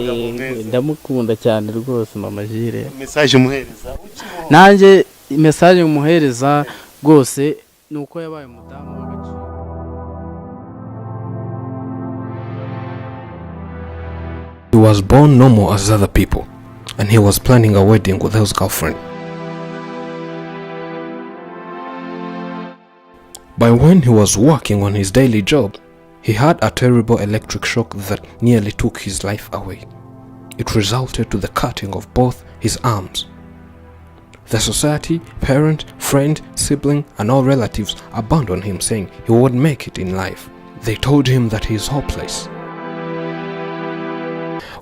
amagambo meza. Ndamukunda cyane rwose mama Jire. Message umuhereza Nanjye message umuhereza rwose nuko yabaye umudamu w'agaciro. He was born normal as other people, and he was planning a wedding with his girlfriend. But when he was working on his daily job, he had a terrible electric shock that nearly took his life away. It resulted to the cutting of both his arms. The society, parent, friend, sibling, and all relatives abandoned him, saying he wouldn't make it in life. They told him that he is hopeless.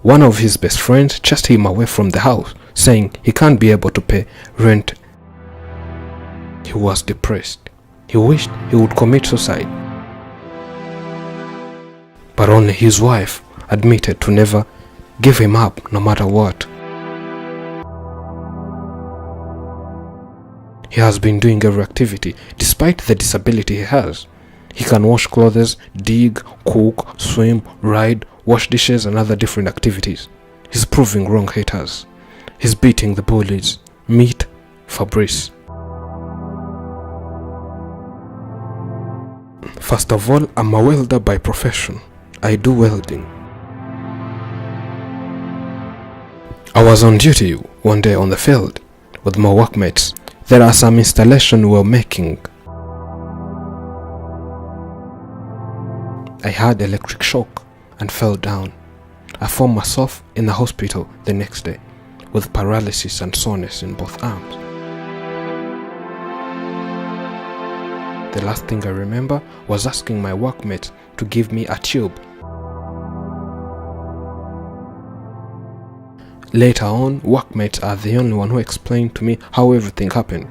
One of his best friends chased him away from the house, saying he can't be able to pay rent. He was depressed. He wished he would commit suicide. But only his wife admitted to never give him up no matter what. He has been doing every activity despite the disability he has. He can wash clothes, dig, cook, swim, ride, wash dishes and other different activities. He's proving wrong haters. He's beating the bullies. Meet Fabrice. First of all, I'm a welder by profession. I do welding. I was on duty one day on the field with my workmates. There are some installation we were making. I had electric shock and fell down. I found myself in the hospital the next day with paralysis and soreness in both arms. The last thing I remember was asking my workmates to give me a tube. Later on, workmates are the only one who explained to me how everything happened.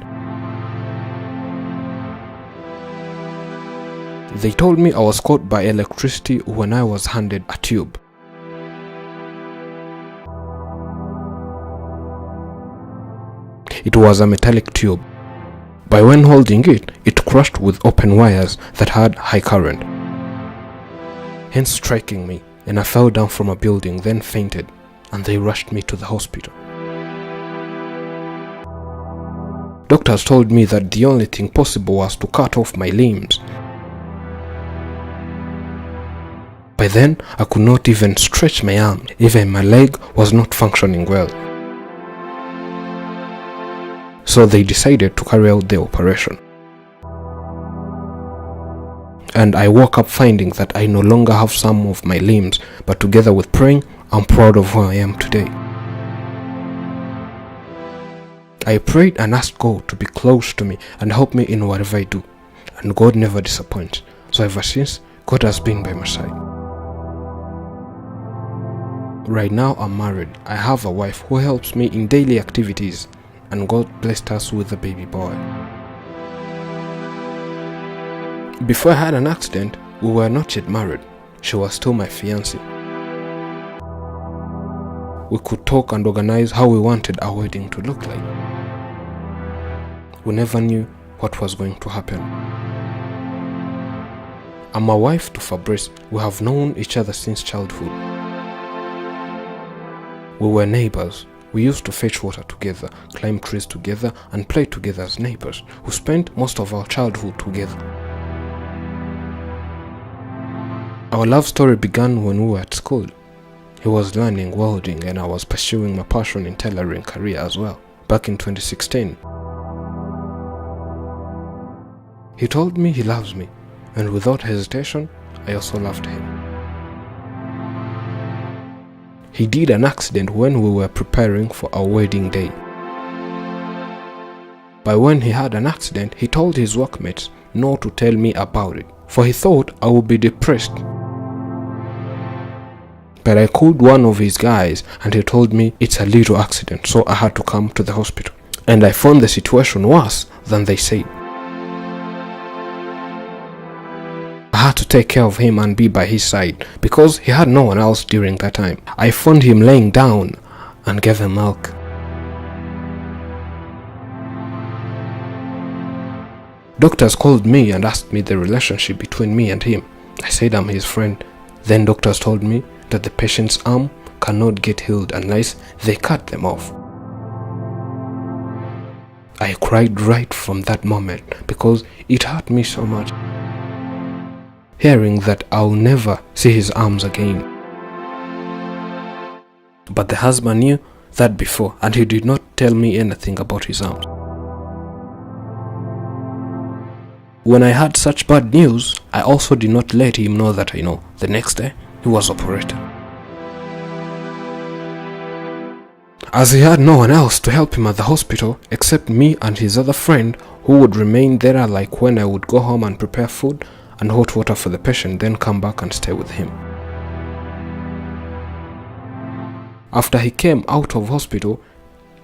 They told me I was caught by electricity when I was handed a tube. It was a metallic tube. By when holding it, it crushed with open wires that had high current, hence striking me, and I fell down from a building, then fainted, and they rushed me to the hospital. Doctors told me that the only thing possible was to cut off my limbs. By then, I could not even stretch my arm, even my leg was not functioning well. So they decided to carry out the operation. And I woke up finding that I no longer have some of my limbs, but together with praying, I'm proud of who I am today. I prayed and asked God to be close to me and help me in whatever I do. And God never disappoints. So ever since, God has been by my side. Right now I'm married. I have a wife who helps me in daily activities, and God blessed us with a baby boy. Before I had an accident, we were not yet married. She was still my fiancée. We could talk and organize how we wanted our wedding to look like. We never knew what was going to happen. I'm a wife to Fabrice. We have known each other since childhood. We were neighbors. We used to fetch water together, climb trees together, and play together as neighbors who spent most of our childhood together. Our love story began when we were at school. He was learning welding and I was pursuing my passion in tailoring career as well, back in 2016. He told me he loves me, and without hesitation, I also loved him. He did an accident when we were preparing for our wedding day. But when he had an accident, he told his workmates not to tell me about it, for he thought I would be depressed. But I called one of his guys and he told me it's a little accident, so I had to come to the hospital. And I found the situation worse than they said. I had to take care of him and be by his side because he had no one else during that time. I found him laying down and gave him milk. Doctors called me and asked me the relationship between me and him. I said I'm his friend. Then doctors told me that the patient's arm cannot get healed unless they cut them off. I cried right from that moment because it hurt me so much, hearing that I'll never see his arms again. But the husband knew that before, and he did not tell me anything about his arms. When I had such bad news, I also did not let him know that I know. The next day, he was operated. As he had no one else to help him at the hospital except me and his other friend, who would remain there, like when I would go home and prepare food and hot water for the patient, then come back and stay with him. After he came out of hospital,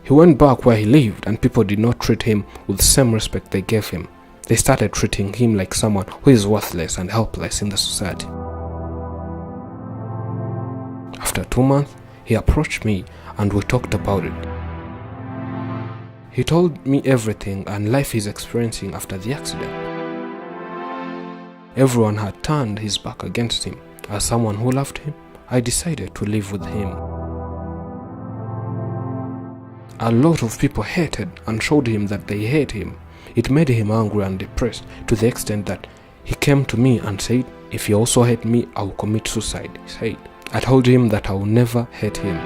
he went back where he lived, and people did not treat him with the same respect they gave him. They started treating him like someone who is worthless and helpless in the society. After 2 months, he approached me and we talked about it. He told me everything and life he's experiencing after the accident. Everyone had turned his back against him. As someone who loved him, I decided to live with him. A lot of people hated and showed him that they hate him. It made him angry and depressed to the extent that he came to me and said, "If you also hate me, I will commit suicide," he said. I told him that I will never hate him.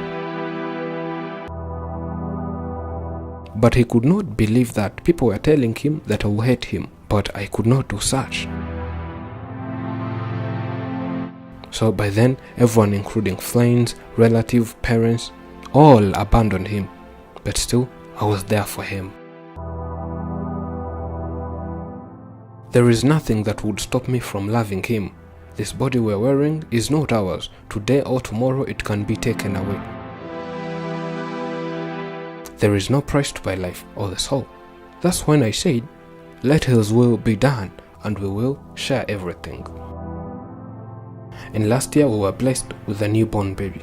But he could not believe that people were telling him that I will hate him, but I could not do such. So by then, everyone, including friends, relatives, parents, all abandoned him. But still, I was there for him. There is nothing that would stop me from loving him. This body we're wearing is not ours. Today or tomorrow it can be taken away. There is no price to buy life or the soul. That's when I said, let his will be done and we will share everything. And last year we were blessed with a newborn baby.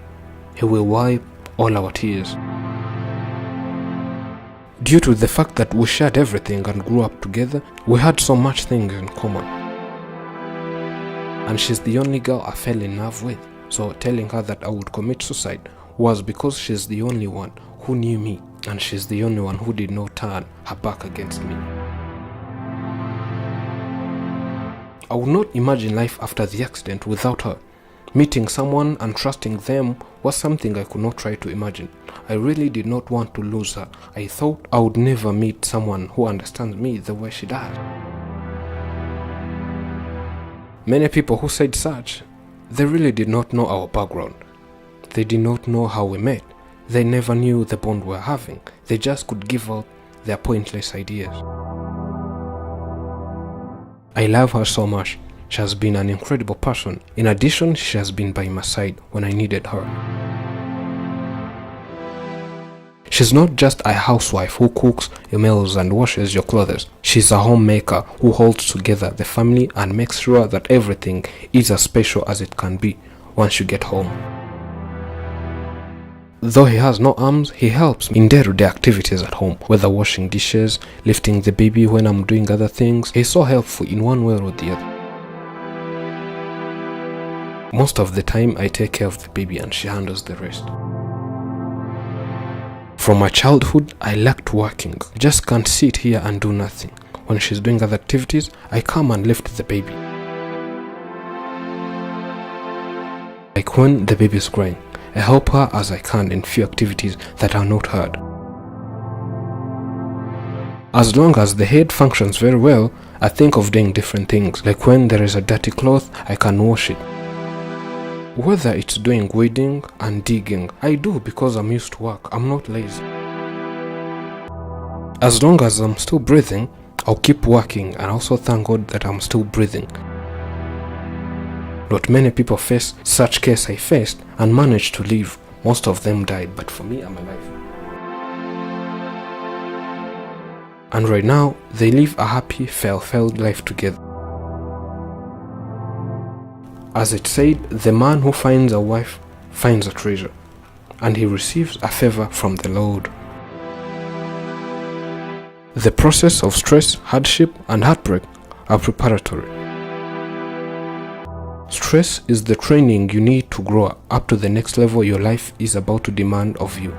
He will wipe all our tears. Due to the fact that we shared everything and grew up together, we had so much things in common. And she's the only girl I fell in love with, so telling her that I would commit suicide was because she's the only one who knew me, and she's the only one who did not turn her back against me. I would not imagine life after the accident without her. Meeting someone and trusting them was something I could not try to imagine. I really did not want to lose her. I thought I would never meet someone who understands me the way she does. Many people who said such, they really did not know our background. They did not know how we met. They never knew the bond we were having. They just could give out their pointless ideas. I love her so much. She has been an incredible person. In addition, she has been by my side when I needed her. She's not just a housewife who cooks your meals and washes your clothes. She's a homemaker who holds together the family and makes sure that everything is as special as it can be once you get home. Though he has no arms, he helps me in day-to-day activities at home, whether washing dishes, lifting the baby when I'm doing other things. He's so helpful in one way or the other. Most of the time, I take care of the baby and she handles the rest. From my childhood, I lacked working. I just can't sit here and do nothing. When she's doing other activities, I come and lift the baby. Like when the baby is crying, I help her as I can in few activities that are not hard. As long as the head functions very well, I think of doing different things. Like when there is a dirty cloth, I can wash it. Whether it's doing weeding and digging, I do because I'm used to work. I'm not lazy. As long as I'm still breathing, I'll keep working and also thank God that I'm still breathing. Not many people face such case I faced and managed to live. Most of them died, but for me, I'm alive. And right now, they live a happy, fulfilled life together. As it said, the man who finds a wife finds a treasure, and he receives a favor from the Lord. The process of stress, hardship, and heartbreak are preparatory. Stress Stress is the training you need to grow up to the next level your life is about to demand of you.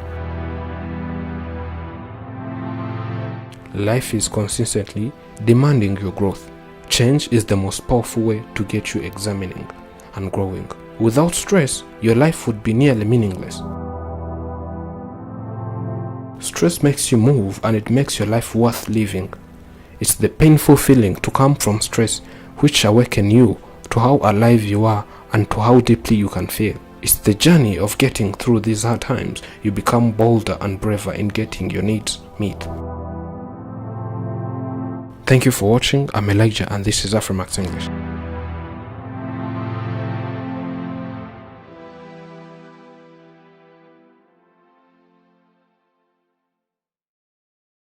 Life is consistently demanding your growth. Change is the most powerful way to get you examining and growing. Without stress, your life would be nearly meaningless. Stress makes you move and it makes your life worth living. It's the painful feeling to come from stress which awaken you to how alive you are and to how deeply you can feel. It's the journey of getting through these hard times you become bolder and braver in getting your needs met. Thank you for watching. I'm Elijah and this is Afrimax English.